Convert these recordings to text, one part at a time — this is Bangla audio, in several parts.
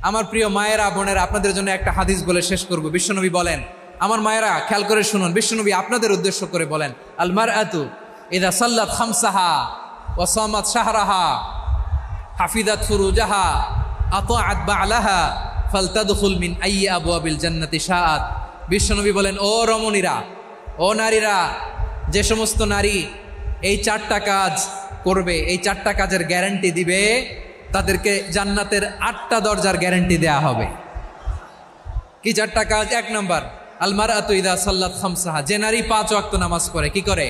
আমার প্রিয় মায়েরা বোনেরা, আপনাদের জন্য একটা হাদিস বলে শেষ করব। বিশ্বনবী বলেন, আমার মায়েরা খেয়াল করে শুনুন, বিশ্বনবী আপনাদের উদ্দেশ্য করে বলেন, আল মারআতু ইযা সাল্লাত খামসাহা ওয়া সামাত শাহরাহা হাফিজাত ফুরুজাহা আতাআত বা'লাহা ফালতাদখুল মিন আইয়ি আবওয়াবিল জান্নাতি শাআত। বিশ্বনবী বলেন, ও রমণীরা, ও নারীরা, যে সমস্ত নারী এই চারটা কাজ করবে, এই চারটা কাজের গ্যারান্টি দিবে, তাদেরকে জান্নাতের 8টা দরজার গ্যারান্টি দেয়া হবে। কি চারটা কাজ? 1 নম্বর, আল মারআতু ইযা সাল্লাত খামসাহা, যে নারী 5 ওয়াক্ত নামাজ পড়ে। কি করে?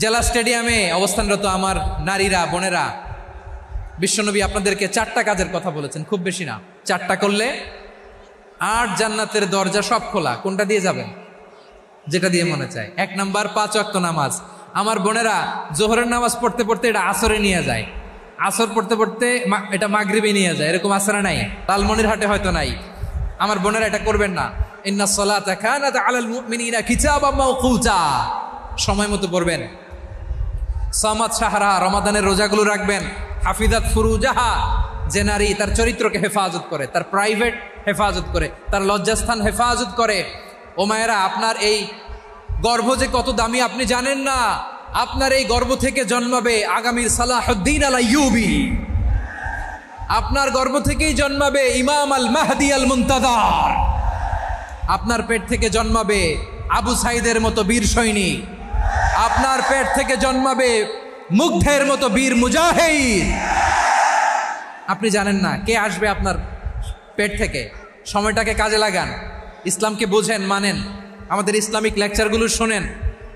জেলা স্টেডিয়ামে অবস্থানরত আমার নারীরা বোনেরা, বিশ্বনবী আপনাদেরকে 4টা কাজের কথা বলেছেন, খুব বেশি না। 4টা করলে 8 জান্নাতের দরজা সব খোলা। কোনটা দিয়ে যাবেন? যেটা দিয়ে মনে চায়। 1 নম্বর 5 ওয়াক্ত নামাজ। আমার বোনেরা জোহরের নামাজ পড়তে পড়তে এটা আসরে নিয়ে যায়, আসর পড়তে পড়তে এটা মাগরিবে নিয়ে যায়। এরকম আসরে নাই, লালমনিরহাটে হয়তো নাই। আমার বোনেরা এটা করবেন না। ইন্নাস সালাতা কানাত আলাল মুমিনিনা কিতাবাম মাওকুতা, সময় মতো পড়বেন। সামাত শাহরা, রমাদানের রোজাগুলো রাখবেন। হাফিজাত ফুরুজাহা, যে নারী তার চরিত্রকে হেফাজত করে, তার প্রাইভেট হেফাজত করে, তার লজ্জাস্থান হেফাজত করে। ও মায়েরা, আপনার এই গর্ভ যে কত দামি আপনি জানেন না। আপনার এই গর্ভ থেকে জন্মাবে আগামীর সালাহুদ্দিন আল আইয়ুবী। আপনার গর্ভ থেকেই জন্মাবে ইমাম আল মাহদি আল মুনতাজার। আপনার পেট থেকে জন্মাবে আবু সাইদের মতো বীর সৈনিক। আপনার পেট থেকে জন্মাবে মুগ্ধের মতো বীর মুজাহিদ। আপনি জানেন না কে আসবে আপনার পেট থেকে। সময়টাকে কাজে লাগান, ইসলামকে বোঝেন, মানেন, আমাদের ইসলামিক লেকচারগুলো শোনেন।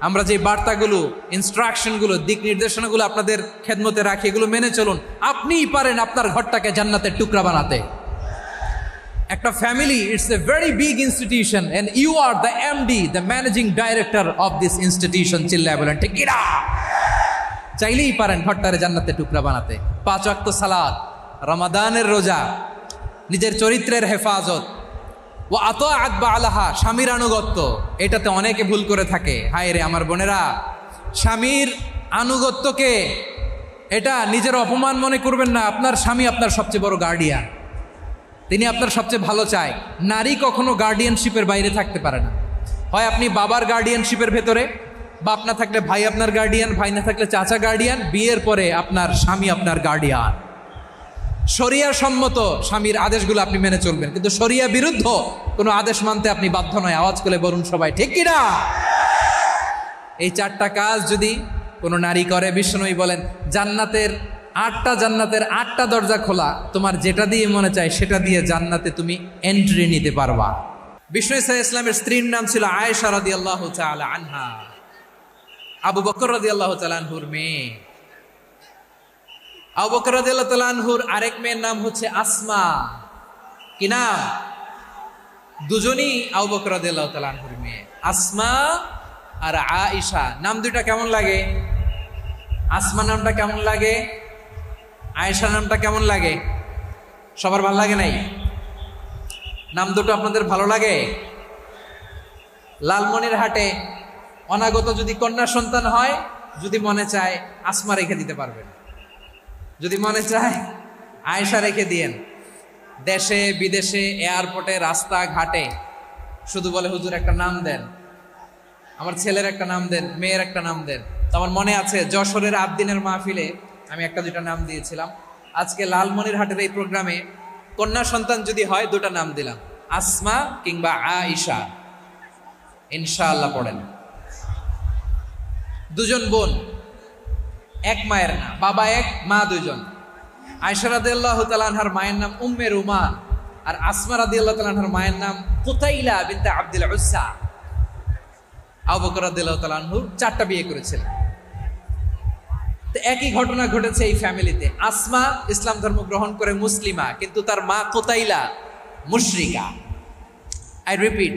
আমরা যে বার্তাগুলো, ইনস্ট্রাকশনগুলো, দিক নির্দেশনাগুলো আপনাদের খেদমতে রাখি, এগুলো মেনে চলুন। আপনিই পারেন আপনার ঘরটাকে জান্নাতের টুকরা বানাতে। একটা family, it's a very big institution and you are the MD, the managing director of this institution. চিল্লায় বলেন ঠিক কিনা? চাইলেই পারেন ঘরটারে জান্নাতের টুকরা বানাতে। 5 ওয়াক্ত সালাত, রমাদানের রোজা, নিজের চরিত্রের হেফাজত, ও আতাআত বা'লাহা, স্বামীর আনুগত্য। এটাতে অনেকে ভুল করে থাকে। হায় রে আমার বোনেরা, স্বামীর আনুগত্যকে এটা নিজের অপমান মনে করবেন না। আপনার স্বামী আপনার সবচেয়ে বড় গার্ডিয়ান, তিনি আপনার সবচেয়ে ভালো চায়। নারী কখনো গার্ডিয়ানশিপের বাইরে থাকতে পারে না। হয় আপনি বাবার গার্ডিয়ানশিপের ভেতরে, বাপ না থাকলে ভাই আপনার গার্ডিয়ান, ভাই না থাকলে চাচা গার্ডিয়ান, বিয়ের পরে আপনার স্বামী আপনার গার্ডিয়ান। শরিয়া সম্মত স্বামীর আদেশগুলো আপনি মেনে চলবেন, কিন্তু শরিয়া বিরুদ্ধ কোনো আদেশ মানতে আপনি বাধ্য নয়। আওয়াজ করে বলুন সবাই ঠিক কিনা? এই 4টা কাজ যদি কোনো নারী করে, বিশ্বনবী বলেন জান্নাতের 8টা দরজা খোলা। তোমার যেটা দিয়ে মনে চায় সেটা দিয়ে জান্নাতে তুমি এন্ট্রি নিতে পারবা। বিষ্ণু ইসা ইসলামের স্ত্রীর নাম ছিল আয়েশা রাদিয়াল্লাহু তাআলা আনহা, আবু বকর রাদিয়াল্লাহু তাআলা আনহুর মেয়ে। আবু বকর রাদিয়াল্লাহু তাআলা আনহুর আরেক মেয়ের নাম হচ্ছে আসমা। কি নাম? দুজনই আবু বকর রাদিয়াল্লাহু তাআলা আনহুর মেয়ে, আসমা আর আয়েশা। নাম দুইটা কেমন লাগে? আসমা নামটা কেমন লাগে? আয়েশা নামটা কেমন লাগে? সবার ভালো লাগে নাই? নাম দুটো আপনাদের ভালো লাগে? লালমনিরহাটে অনাগত যদি কন্যা সন্তান হয়, যদি মনে চায় আসমা রেখে দিতে পারবেন, যদি মনে চায় আয়েশা রেখে দিয়েন। দেশে বিদেশে, এয়ারপোর্টে, রাস্তা ঘাটে শুধু বলে হুজুর একটা নাম দেন, আমার ছেলের একটা নাম দেন, মেয়ের একটা নাম দেন। তো আমার মনে আছে যশোরের আবদিনের মাহফিলে আমি 1-2টা নাম দিয়েছিলাম। আজকে লালমনিরহাটের এই প্রোগ্রামে কন্যা সন্তান যদি হয় 2টা নাম দিলাম, আসমা কিংবা আয়েশা। ইনশাআল্লাহ পড়েন। দুজন বোন, এক মায়ের না, বাবা এক, মা দুজন। আয়েশা রাদিয়াল্লাহু তাআলা আনহার মায়ের নাম উম্মে রুমান, আর আসমা রাদিয়াল্লাহু তাআলা আনহার মায়ের নাম কুতাইলা বিনতে আব্দুল উজ্জা। আবু বকর রাদিয়াল্লাহু তাআলা আনহু 4টা বিয়ে করেছিলেন। তো একই ঘটনা ঘটেছে এই ফ্যামিলিতে। আসমা ইসলাম ধর্ম গ্রহণ করে মুসলিমা, কিন্তু তার মা কুতাইলা মুশরিকা। আই রিপিট,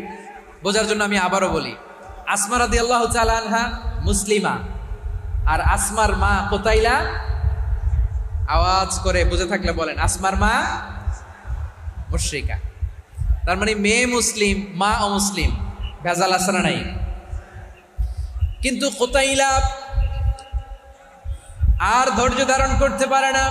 বোঝার জন্য আমি আবারও বলি, আসমা রাদিয়াল্লাহু তাআলা আনহা মুসলিমা, আর আসমার মা কুতাইলা। আওয়াজ করে বুঝে থাকলে বলেন, আসমার মা মুশরিকা। তার মানে মেয়ে মুসলিম, মা অমুসলিম। ভেজাল আছে না নাই? কিন্তু কুতাইলা আর ধৈর্য ধারণ করতে পারে না।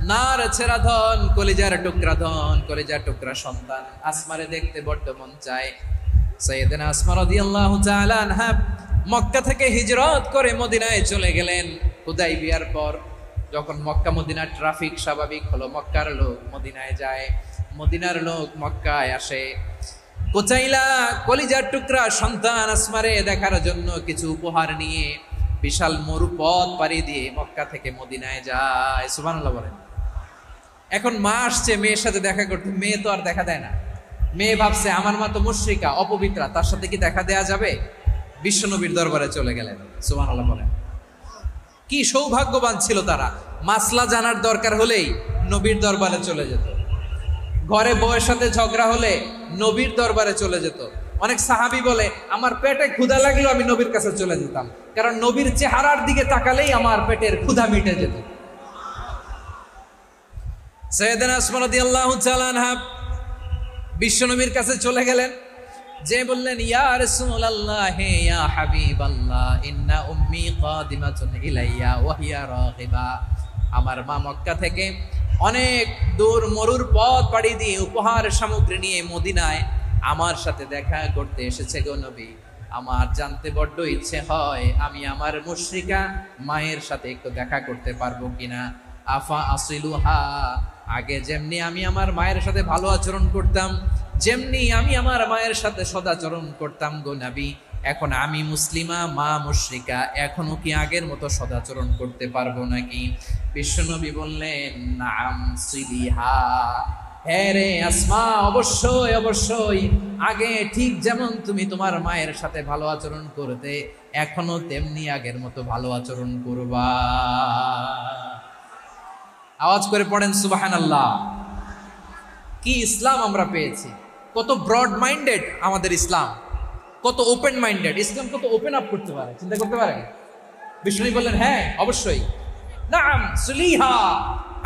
নার ছেড়া ধন, কলিজার টুকরা ধন, কলিজার টুকরা সন্তান আসমারে দেখতে বড্ড মন চায়। সাইয়েদনা আসমা রাদিয়াল্লাহু তাআলা আনহা মক্কা থেকে হিজরত করে মদিনায় চলে গেলেন হুদাইবিয়ার পর। যখন মক্কা মদিনার ট্রাফিক স্বাভাবিক হলো, মক্কার লোক মদিনায় যায়, মদিনার লোক মক্কায় আসে। কোচাইলা কলিজার টুকরা সন্তান আসমারে দেখার জন্য কিছু উপহার নিয়ে বিশাল মরুপথ পাড়ি দিয়ে মক্কা থেকে মদিনায় যায়। সুবহানাল্লাহ বলেন। এখন মা আসছে মেয়ের সাথে দেখা করতে, মেয়ে তো আর দেখা দেয় না। মেয়ে ভাবছে আমার মা তো মুশরিকা, অপবিত্রা, তার সাথে কি দেখা দেয়া যাবে? বিশ্বনবীর দরবারে চলে গেলেন। সুবহানাল্লাহ বলেন। কি সৌভাগ্যবান ছিল তারা, মাসলা জানার দরকার হলেই নবীর দরবারে চলে যেত। ঘরে বউয়ের সাথে ঝগড়া হলে নবীর দরবারে চলে যেত। অনেক সাহাবী বলে আমার পেটে ক্ষুধা লাগলো আমি নবীর কাছে চলে যেতাম, কারণ নবীর চেহারার দিকে তাকালেই আমার পেটের ক্ষুধা মিটে যেত। সাইয়েদনা আসমা রাদিয়াল্লাহু তাআলা আনহা বিশ্বনবীর কাছে চলে গেলেন, যে বললেন ইয়া রাসূলুল্লাহ ইয়া হাবিবাল্লাহ ইন্না উম্মি কাদিমাতুন ইলাইয়া ওয়া হিয়া রাগিবা। আমার মা মক্কা থেকে অনেক দূর মরুর পথ পাড়ি দিয়ে উপহার সামগ্রী নিয়ে মদিনায় আমার সাথে দেখা করতে এসেছে গো নবী। আমার জানতে বড্ড ইচ্ছে হয় আমি আমার মুশরিকা মায়ের সাথে একটু দেখা করতে পারবো কিনা। আফা আসিলুহা, আগে যেমনি আমি আমার মায়ের সাথে ভালো আচরণ করতাম, যেমনি আমি আমার মায়ের সাথে সদাচরণ করতাম গো নবী, এখন আমি মুসলিমা মা মুশরিকা, এখনো কি আগের মতো সদাচরণ করতে পারবো নাকি? বিশ্বনবী বললেন নাম সিলিহা, হ্যাঁ রে আসমা, অবশ্যই অবশ্যই, আগে ঠিক যেমন তুমি তোমার মায়ের সাথে ভালো আচরণ করতে এখনো তেমনি আগের মতো ভালো আচরণ করবা। আওয়াজ করে পড়েন সুবহানাল্লাহ। কি ইসলাম আমরা পেয়েছি, কত ব্রড মাইন্ডেড আমাদের ইসলাম, কত ওপেন মাইন্ডেড ইসলাম, কত ওপেন আপ করতে পারে, চিন্তা করতে পারে। বিষ্ণু বললেন হ্যাঁ অবশ্যই, নাম সুলিহা,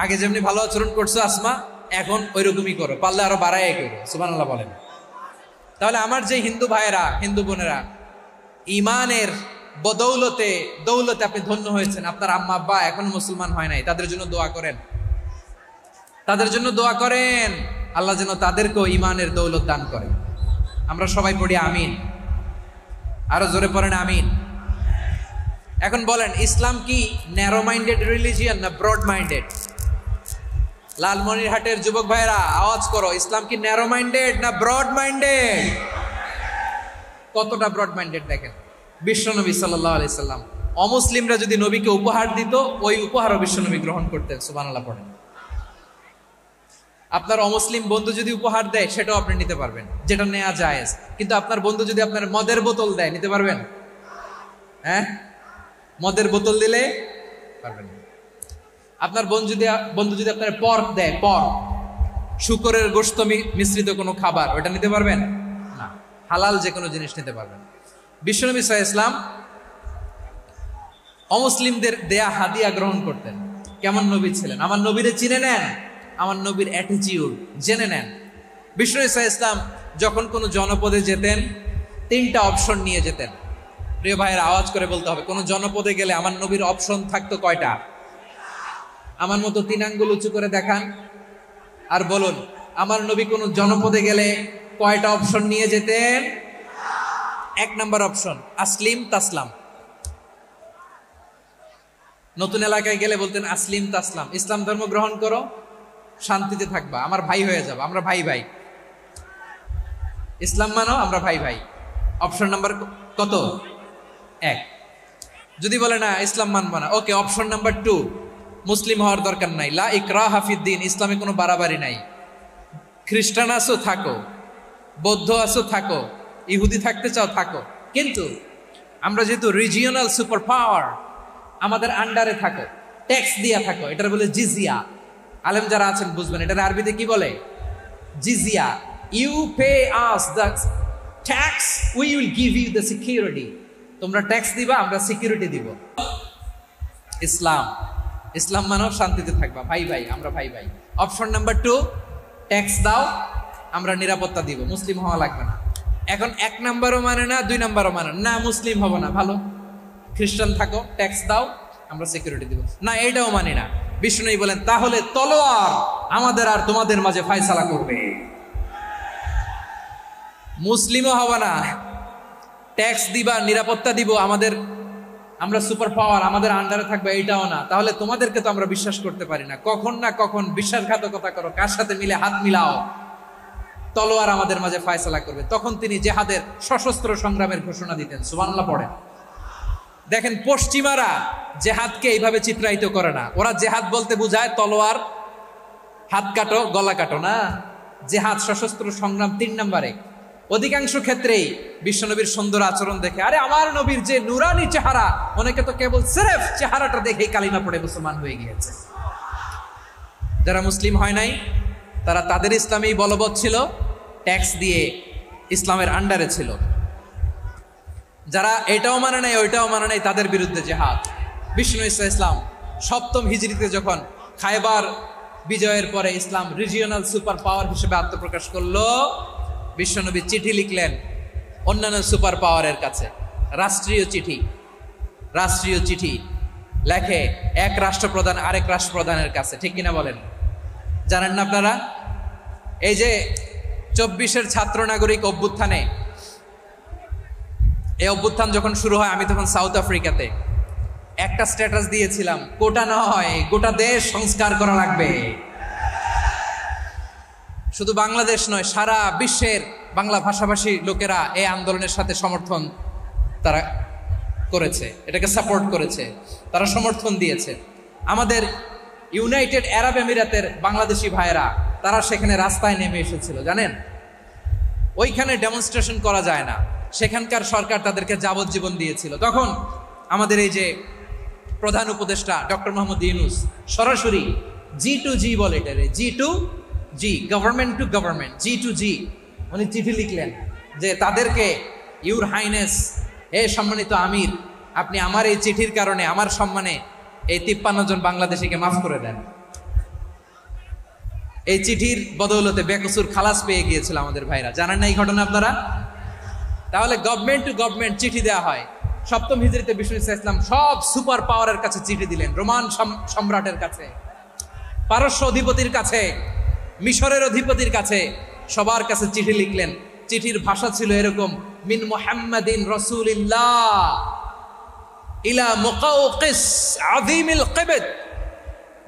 আগে যেমনি ভালো আচরণ করছো আসমা এখন ওইরকমই করো, পারলে আরো বাড়াই করো। সুবহানাল্লাহ বলেন। তাহলে আমার যে হিন্দু ভাইয়েরা হিন্দু বোনেরা ইমানের বদৌলতে দৌলতে আপনি ধন্য হয়েছেন, আপনার আম্মা আব্বা এখন মুসলমান হয় নাই, তাদের জন্য দোয়া করেন, তাদের জন্য দোয়া করেন, আল্লাহ যেন তাদেরকেও ইমানের দৌলত দান করেন। আমরা সবাই পড়ি আমিন, আরো জোরে পড়েন আমিন। এখন বলেন ইসলাম কি ন্যারো মাইন্ডেড রিলিজিয়ান না ব্রড মাইন্ডেড? লালমনিরহাটের যুবক ভাইরা আওয়াজ করো, ইসলাম কি ন্যারো মাইন্ডেড না ব্রড মাইন্ডেড? কতটা ব্রড মাইন্ডেড দেখেন। বিশ্বনবী সাল্লাল্লাহু আলাইহি সাল্লাম অমুসলিমরা যদি নবীকে উপহার দিত ওই উপহারও বিশ্বনবী গ্রহণ করতেন। সুবহানাল্লাহ পড়েন। আপনার অমুসলিম বন্ধু যদি উপহার দেয় সেটাও আপনি নিতে পারবেন, যেটা নেওয়া জায়েজ। কিন্তু আপনার বন্ধু যদি আপনার মদের বোতল দেয় নিতে পারবেন? হ্যাঁ, মদের বোতল দিলে পারবেন। আপনার বন্ধু যদি আপনার পর্ক দেয়, পর্ক শুকরের গোশত মিশ্রিত কোনো খাবার, ওটা নিতে পারবেন না। হালাল যে কোনো জিনিস নিতে পারবেন। বিশ্বনবী সাল্লাল্লাহু আলাইহি ওয়াসাল্লাম অমুসলিমদের দেয়া হাদিয়া গ্রহণ করতেন। কেমন নবী ছিলেন, আমার নবীরে চিনে নেন, আমার নবীর অ্যাটিটিউড জেনে নেন। বিশ্বনবী সাল্লাল্লাহু আলাইহি ওয়াসাল্লাম যখন কোনো জনপদে যেতেন 3টা অপশন নিয়ে যেতেন। প্রিয় ভাইয়ের আওয়াজ করে বলতে হবে, কোন জনপদে গেলে আমার নবীর অপশন থাকতো কয়টা? আমার মতো 3 আঙ্গুল উঁচু করে দেখান আর বলুন আমার নবী কোন জনপদে গেলে কয়টা অপশন নিয়ে যেতেন? 1 নাম্বার অপশন আসলিম তাসলাম। নতুন এলাকায় গেলে বলতেন আসলিম তাসলাম, ইসলাম ধর্ম গ্রহণ করো, শান্তিতে থাকবা, আমার ভাই হয়ে যাবে, আমরা ভাই ভাই, ইসলাম মানো, আমরা ভাই ভাই। অপশন নাম্বার কত? 1। যদি বলে না ইসলাম মানবো না, ওকে, অপশন নাম্বার 2, মুসলিম হওয়ার দরকার নাই, লা ইকরাহা ফিদ্দিন, ইসলামে কোনো বাড়াবাড়ি নাই। খ্রিস্টান আছো থাকো, বৌদ্ধ আছো থাকো, ইহুদি থাকতে চাও থাকো, কিন্তু আমরা যেহেতু রিজিওনাল সুপার পাওয়ার, আমাদের আন্ডারে থাকো, ট্যাক্স দিয়া থাকো, এটার বলে জিজিয়া। আলেম যারা আছেন বুঝবেন এটার আরবিতে কি বলে, জিজিয়া। You pay us the tax, we will give you the security. তোমরা ট্যাক্স দিবা, আমরা সিকিউরিটি দিব। ইসলাম মানো, শান্তিতে থাকবা, ভাই ভাই, আমরা ভাই ভাই। অপশন নাম্বার 2, ট্যাক্স দাও, আমরা নিরাপত্তা দিব, মুসলিম হওয়া লাগবে না। এখন 1 নাম্বারও মানে না, 2 নাম্বারও মানে না, মুসলিম হবো না, ভালো, খ্রিস্টান থাকো, ট্যাক্স দাও, আমরা সিকিউরিটি দিব না, এটাও মানি না। বিষ্ণু বলেন, তাহলে তলোয়ার আমাদের আর তোমাদের মাঝে ফায়সালা করবে। মুসলিমও হবে না, ট্যাক্স দিবা, নিরাপত্তা দিব, আমরা সুপার পাওয়ার, আমাদের আন্ডারে থাকবে, এইটাও না। তাহলে তোমাদেরকে তো আমরা বিশ্বাস করতে পারি না, কখন না কখন বিশ্বাসঘাতকতা করো, কার সাথে মিলে হাত মিলাও, তলোয়ার আমাদের মাঝে ফায়সালা করবে। তখন তিনি জেহাদের সশস্ত্র সংগ্রামের ঘোষণা দিতেন। সুবহানাল্লাহ পড়েন। দেখেন, পশ্চিমারা জেহাদকে এইভাবে চিত্রায়িত করে না। ওরা জেহাদ বলতে বুঝায় তলোয়ার, হাত কাটো, গলা কাটো না। জেহাদ সশস্ত্র সংগ্রাম 3 নম্বরে। অধিকাংশ ক্ষেত্রেই বিশ্বনবীর সুন্দর আচরণ দেখে, আরে আমার নবীর যে নুরানি চেহারা, অনেকে তো কেবল সিরেফ চেহারাটা দেখেই কালিমা পড়ে মুসলমান হয়ে গিয়েছে। যারা মুসলিম হয় নাই তারা তাদের ইসলামেই বলবৎ ছিল, ট্যাক্স দিয়ে ইসলামের আন্ডারে ছিল। যারা এটাও মানে নাই ওইটাও মানে নাই, তাদের বিরুদ্ধে জেহাদ। বিষ্ণু ইসলাম 7ম হিজরিতে যখন খায়বার বিজয়ের পরে ইসলাম রিজিওনাল সুপার পাওয়ার হিসেবে আত্মপ্রকাশ করলো, বিশ্বনবী চিঠি লিখলেন অন্যান্য সুপার পাওয়ারের কাছে, রাষ্ট্রীয় চিঠি লেখে এক রাষ্ট্রপ্রধান আরেক রাষ্ট্রপ্রধানের কাছে। ঠিক কিনা বলেন? জানেন না আপনারা? এই যে 24-এর ছাত্র নাগরিক অভ্যুত্থানে, এই অভ্যুত্থান যখন শুরু হয়, আমি তখন সাউথ আফ্রিকাতে একটা স্ট্যাটাস দিয়েছিলাম, কোটা নয় গোটা দেশ সংস্কার করা লাগবে। শুধু বাংলাদেশ নয়, সারা বিশ্বের বাংলা ভাষাভাষী লোকেরা এই আন্দোলনের সাথে সমর্থন তারা করেছে, এটাকে সাপোর্ট করেছে, তারা সমর্থন দিয়েছে। আমাদের ইউনাইটেড আরব আমিরাতের বাংলাদেশি ভাইয়েরা তারা সেখানে রাস্তায় নেমে এসেছিল, জানেন? ওইখানে ডেমনস্ট্রেশন করা যায় না, সেখানকার সরকার তাদেরকে যাবজ্জীবন দিয়েছিল। তখন আমাদের এই যে প্রধান উপদেষ্টা ডক্টর মোহাম্মদ ইউনূস সরাসরি G2G বলে, এটা G2G, government to government, G2G, উনি চিঠি লিখলেন যে তাদেরকে, ইউর হাইনেস, হে সম্মানিত আমির, আপনি আমার এই চিঠির কারণে আমার সম্মানে এই 53 জন বাংলাদেশিকে মাফ করে দেন। এই চিঠির বদৌলতে বেকসুর খালাস পেয়ে গিয়েছিল আমাদের ভাইরা। জানেন না এই ঘটনা আপনারা? তাহলে গভর্নমেন্ট টু গভর্নমেন্ট চিঠি দেওয়া হয়। 7ম হিজরিতে বিষ্ণু ইসলাম সব সুপার পাওয়ারের কাছে চিঠি দিলেন, রোমান সম্রাটের কাছে, পারস্য অধিপতির কাছে, মিশরের অধিপতির কাছে, সবার কাছে চিঠি লিখলেন। চিঠির ভাষা ছিল এরকম, মিন মুহাম্মাদিন রাসূলিল্লাহ ইলা মুকাওকিস আযীমিল কিবত,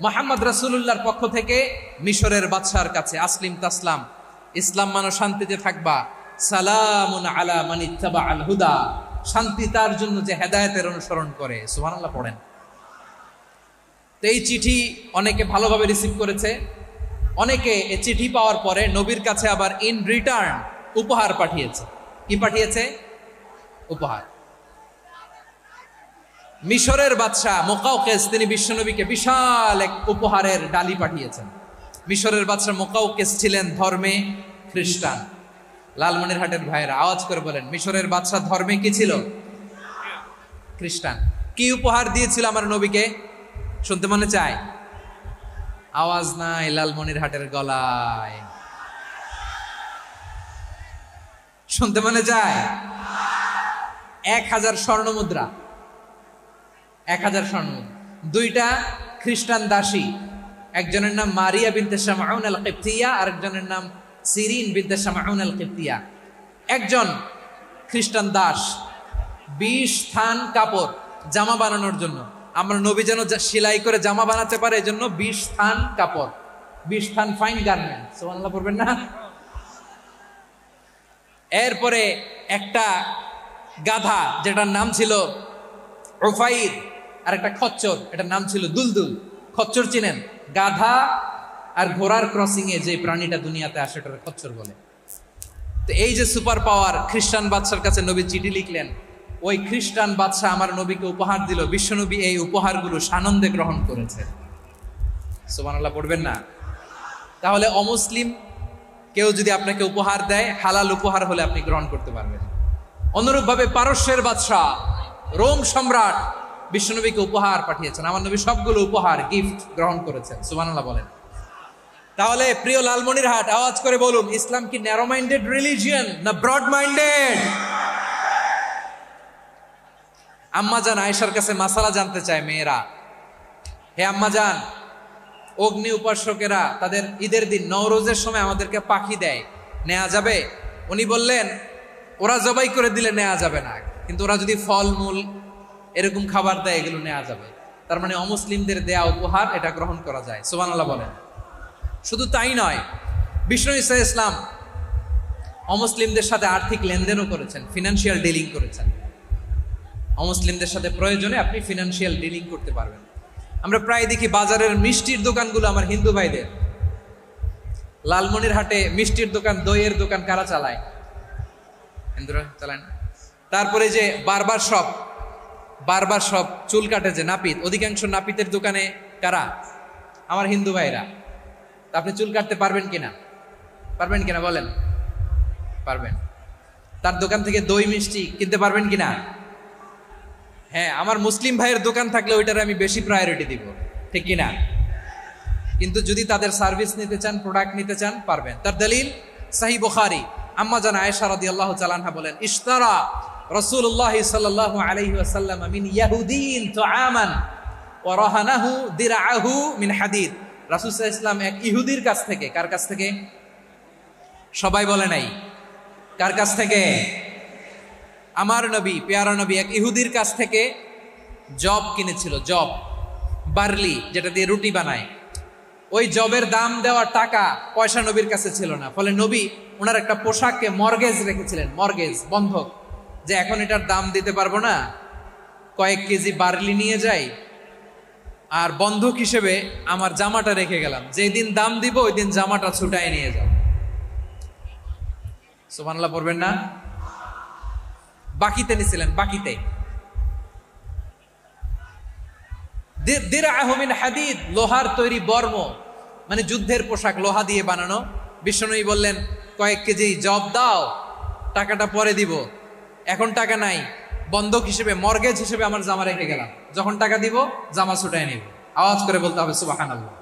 মুহাম্মদ রাসূলুল্লাহর পক্ষ থেকে মিশরের বাদশার কাছে, আসলিম তাসলাম, ইসলাম মানো শান্তিতে থাকবা, সালামুন আলা মান ইত্তাবাআল হুদা, শান্তি তার জন্য যে হেদায়েতের অনুসরণ করে। সুবহানাল্লাহ পড়েন। তো এই চিঠি অনেকে ভালোভাবে রিসিভ করেছে, অনেকে এই চিঠি পাওয়ার পরে নবীর কাছে আবার ইন রিটার্ন উপহার পাঠিয়েছে। কি পাঠিয়েছে? উপহার। মিশরের বাদশাহ মুকাওকিস তিনি বিশ্বনবীকে বিশাল এক উপহারের ডালি পাঠিয়েছেন। মিশরের বাদশাহ মুকাওকিস ছিলেন ধর্মে খ্রিস্টান। লালমনিরহাটের ভাইয়েরা আওয়াজ করে বলেন, মিশরের বাদশাহ ধর্মে কি ছিল? খ্রিস্টান। কি উপহার দিয়েছিল আমার নবীকে? শুনতে মনে চায়? আওয়াজ নাই লালমনিরহাটের গলায়, শুনতে মনে চায়? 1000 স্বর্ণ মুদ্রা, 1000 স্বর্ণ মুদ্রা। 2টা খ্রিস্টান দাসী, একজনের নাম মারিয়া বিনতে শামউন আল কিবতিয়া, আরেকজনের নাম সিরিন বিনতে শামউন আল কিবতিয়া। একজন খ্রিস্টান দাস 20 থান কাপড় জামা বানানোর জন্য, আমরা নবী যেন সেলাই করে জামা বানাতে পারে, এজন্য 20 থান কাপড়, 20 থান ফাইন গার্মেন্ট। সুবহানাল্লাহ পড়বেন না? এরপরে একটা গাধা, যেটার নাম ছিল উফাইর, আর একটা খচ্চর, এটার নাম ছিল দুলদুল। খচ্চর চিনেন? গাধা আর ঘোড়ার ক্রসিং এ যে প্রাণীটা দুনিয়াতে আসে ওটার খচ্চর বলে। তো এই যে সুপার পাওয়ার খ্রিস্টান বাদশার কাছে নবী চিঠি লিখলেন, ওই খ্রিস্টান বাদশা আমার নবীকে উপহার দিল। বিশ্বনবী এই উপহারগুলো সানন্দে গ্রহণ করেছে। সুবহানাল্লাহ পড়বেন না? তাহলে অমুসলিম কেউ যদি আপনাকে উপহার দেয়, হালাল উপহার হলে আপনি গ্রহণ করতে পারবেন। অনুরূপভাবে পারস্যের বাদশা, রোম সম্রাট বিশ্বনবীকে উপহার পাঠিয়েছেন। আমার নবী সবগুলো উপহার, গিফট গ্রহণ করেছেন। সুবহানাল্লাহ বলেন। তাহলে প্রিয় লালমনিরহাট, আওয়াজ করে বলুন, ইসলাম কি ন্যারো মাইন্ডেড রিলিজিয়ন না ব্রড মাইন্ডেড? আম্মাজান আয়েশার কাছে মাসালা জানতে চায় মেয়েরা, হে আম্মাজান, অগ্নি উপাসকেরা তাদের ঈদের দিন নওরোজের সময় আমাদেরকে পাখি দেয়, নেওয়া যাবে? উনি বললেন ওরা জবাই করে দিলে নেওয়া যাবে না, কিন্তু ওরা যদি ফলমূল এরকম খাবার দেয় এগুলো নেওয়া যাবে। তার মানে অমুসলিমদের দেয়া উপহার এটা গ্রহণ করা যায়। সুবহানাল্লাহ বলেন। শুধু তাই নয়, বিষ্ণু ঈসা ইসলাম অমুসলিমদের সাথে আর্থিক লেনদেনও করেছেন, ফিনান্সিয়াল ডিলিং করেছেন। অমুসলিমদের সাথে প্রয়োজনে আপনি ফিনান্সিয়াল ডিলিং করতে পারবেন। আমরা প্রায় দেখি বাজারের মিষ্টির দোকানগুলো আমার হিন্দু ভাইদের। লালমনিরহাটে মিষ্টির দোকান, দইয়ের দোকান কারা চালায়? হিন্দুরা চালায় না। তারপরে যে বারবার শপ, চুল কাটে যে নাপিত, অধিকাংশ নাপিতের দোকানে কারা? আমার হিন্দু ভাইরা। আপনি চুল কাটতে পারবেন কিনা? বলেন, পারবেন। তার দোকান থেকে দই মিষ্টি কিনতে পারবেন কিনা? হ্যাঁ, আমার মুসলিম ভাইয়ের দোকান থাকলে ওইটার আমি বেশি প্রায়োরিটি দিব, ঠিক কিনা? কিন্তু যদি তাদের সার্ভিস নিতে চান, প্রোডাক্ট নিতে চান, পারবেন। তার দলিল সহিহ বুখারী, আম্মা জান আয়েশা রাদিয়াল্লাহু তাআলা আনহা বলেন, ইশতারা রাসূলুল্লাহ সাল্লাল্লাহু আলাইহি ওয়াসাল্লাম মিন ইয়াহুদিন তুআমান ওয়া রাহানাহু দিরআহু মিন হাদিদ। রাসূল সাল্লাল্লাহু আলাইহি ওয়াসাল্লাম এক ইহুদির কাছ থেকে, কার কাছ থেকে? সবাই বলে নাই, কার কাছ থেকে? আমার নবী, পেয়ারা নবী এক ইহুদির কাছ থেকে জব কিনেছিল। জব, বার্লি, যেটা দিয়ে রুটি বানায়। ওই জবের দাম দেওয়ার টাকা পয়সা নবীর কাছে ছিল না। ফলে নবী ওনার একটা পোশাককে মর্গেজ রেখেছিলেন, মর্গেজ, বন্ধক, যে এখন এটার দাম দিতে পারবো না, কয়েক কেজি বার্লি নিয়ে যাই আর বন্ধক হিসেবে আমার জামাটা রেখে গেলাম, যেই দিন দাম দিব ওই দিন জামাটা ছুটায় নিয়ে যাও। সুবহানাল্লাহ পড়বেন না? বাকিতে নিছিলেন, বাকিতে। দিরআহু মিন হাদিদ, লোহার তৈরি বর্ম, মানে যুদ্ধের পোশাক, লোহা দিয়ে বানানো। বিষ্ণুনবী বললেন কয়েক কেজি জব দাও, টাকাটা পরে দিব, এখন টাকা নাই, বন্ধক হিসেবে, মর্গেজ হিসেবে আমার জামা রেখে গেলাম, যখন টাকা দিব জামা ছুটায় নিব। আওয়াজ করে বলতে হবে সুবহানাল্লাহ।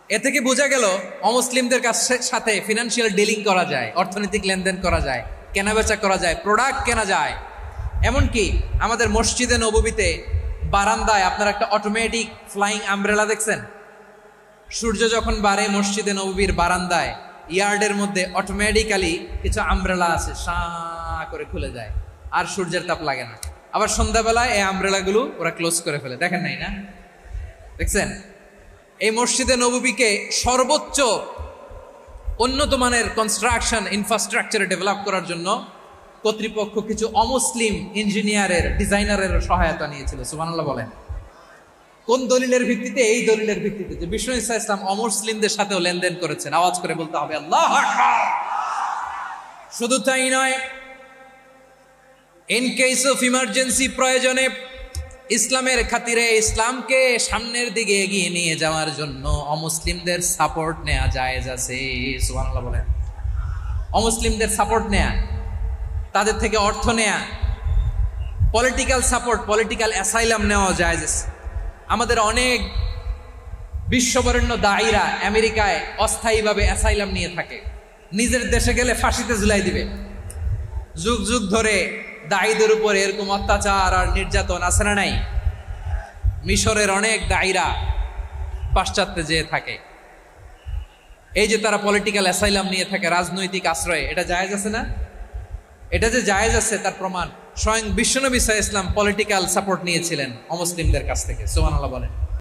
এ থেকে বোঝা গেল অমুসলিমদের সাথে ফিনান্সিয়াল ডিলিং করা যায়, অর্থনৈতিক লেনদেন করা যায়, কেনাবেচা করা যায়, প্রোডাক্ট কেনা যায়। এমনকি আমাদের মসজিদে নববীতে বারান্দায় আপনারা একটা অটোমেটিক ফ্লাইং আমব্রেলা দেখছেন? সূর্য যখন বাড়ে মসজিদে নববীর বারান্দায় ইয়ার্ডের মধ্যে অটোমেটিক্যালি কিছু আমব্রেলা আছে, সাঁ করে খুলে যায়, আর সূর্যের তাপ লাগে না। আবার সন্ধ্যাবেলায় এই আমব্রেলাগুলো ওরা ক্লোজ করে ফেলে, দেখেন নাই না? দেখছেন? এই মসজিদে নববীকে সর্বোচ্চ উন্নত মানের কনস্ট্রাকশন ইনফ্রাস্ট্রাকচারে ডেভেলপ করার জন্য কর্তৃপক্ষ কিছু অমুসলিম ইঞ্জিনিয়ারের, ডিজাইনারের সহায়তা নিয়েছিল। সুবহানাল্লাহ বলেন। কোন দলিলের ভিত্তিতে? এই দলিলের ভিত্তিতে যে বিষ্ণু ঈসা ইসলাম অমুসলিমদের সাথেও লেনদেন করেছেন। আওয়াজ করে বলতে হবে আল্লাহু আকবার। শুধু তাই নয়, ইন কেস অফ ইমার্জেন্সি, প্রয়োজনে ইসলামের খাতিরে, ইসলামকে সামনের দিকে এগিয়ে নিয়ে যাওয়ার জন্য অমুসলিমদের সাপোর্ট নেওয়া জায়েজ আছে। সুবহানাল্লাহ বলেন। অমুসলিমদের সাপোর্ট নেয়া, তাদের থেকে অর্থ নেয়া, পলিটিক্যাল সাপোর্ট, পলিটিক্যাল অ্যাসাইলাম নেওয়া জায়েজ আছে। আমাদের অনেক বিশ্ববরেণ্য দায়ীরা আমেরিকায় অস্থায়ীভাবে অ্যাসাইলাম নিয়ে থাকে, নিজের দেশে গেলে ফাঁসিতে ঝুলাই দিবে। যুগ যুগ ধরে দায়ীদের উপর এরকম অত্যাচার আর নির্যাতন আছে না নাই? মিশরের অনেক দায়ীরা পাশ্চাত্যে যেয়ে থাকে, এই যে তারা পলিটিক্যাল অ্যাসাইলাম নিয়ে থাকে, রাজনৈতিক আশ্রয়, এটা জায়েজ আছে না? এটা যে জায়েজ আছে তার প্রমাণ স্বয়ং বিশ্বনবী সাল্লাল্লাহু আলাইহি ওয়াসাল্লাম পলিটিক্যাল সাপোর্ট নিয়েছিলেন অমুসলিমদের কাছ থেকে। সুবহানাল্লাহ বলেন।